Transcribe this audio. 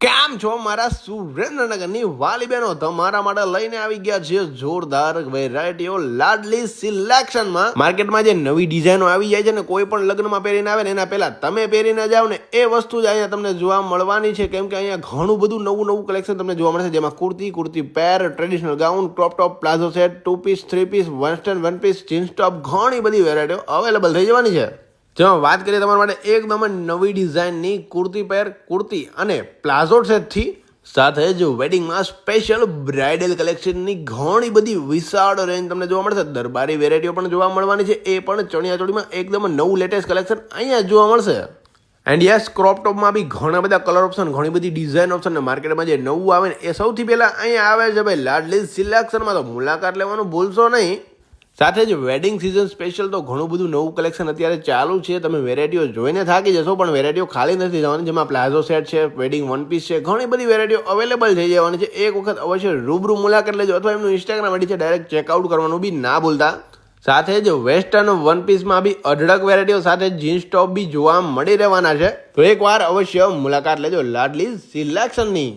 કેમ છો મારા સુરેન્દ્રનગરની વાલી બહેનો? તમારા માટે લઈને આવી ગયા છે જોરદાર વેરાયટીઓ લાડલી સિલેક્શનમાં. માર્કેટમાં જે નવી ડિઝાઇનો આવી જાય છે ને, કોઈ પણ લગ્નમાં પહેરીને આવે ને એના પહેલા તમે પહેરીને જાઓ ને, એ વસ્તુ જ અહીંયા તમને જોવા મળવાની છે. કેમ કે અહીંયા ઘણું બધું નવું કલેક્શન તમને જોવા મળશે, જેમાં kurti pair, traditional gown, crop top, palazzo set, 2 piece, 3 piece, western 1 piece, jeans top, ઘણી બધી વેરાયટીઓ અવેલેબલ થઈ જવાની છે. જો વાત કરીએ તમારા માટે એકદમ નવી ડિઝાઇનની કુર્તી અને પ્લાઝો સેટથી સાથે જ વેડિંગમાં સ્પેશિયલ બ્રાઇડલ કલેક્શનની ઘણી બધી વિશાળ રેન્જ તમને જોવા મળશે. દરબારી વેરાયટીઓ પણ જોવા મળવાની છે, એ પણ ચણિયાચોળીમાં એકદમ નવું લેટેસ્ટ કલેક્શન અહીંયા જોવા મળશે. એન્ડ યસ, ક્રોપ ટોપમાં બી ઘણા બધા કલર ઓપ્શન, ઘણી બધી ડિઝાઇન ઓપ્શન, માર્કેટમાં જે નવું આવે ને એ સૌથી પહેલાં અહીંયા આવે છે ભાઈ લાડલી સિલેક્શનમાં. તો મુલાકાત લેવાનું ભૂલશો નહીં. સાથે જ વેડિંગ સિઝન સ્પેશિયલ તો ઘણું બધું નવું કલેક્શન અત્યારે ચાલુ છે. તમે વેરાયટીઓ જોઈને થાકી જશો, પણ વેરાયટીઓ ખાલી નથી જવાની. જેમાં પ્લાઝો સેટ છે, વેડિંગ 1 પીસ છે, ઘણી બધી વેરાયટીઓ અવેલેબલ થઈ જવાની છે. એક વખત અવશ્ય રૂબરૂ મુલાકાત લેજો, અથવા એમનું ઇન્સ્ટાગ્રામ આઈડી છે, ડાયરેક્ટ ચેકઆઉટ કરવાનું બી ના ભૂલતા. સાથે જ વેસ્ટર્ન 1 પીસમાં બી અઢળક વેરાયટીઓ સાથે જીન્સ ટોપ બી જોવા મળી રહેવાના છે. તો એકવાર અવશ્ય મુલાકાત લેજો લાડલી સિલેક્શનની.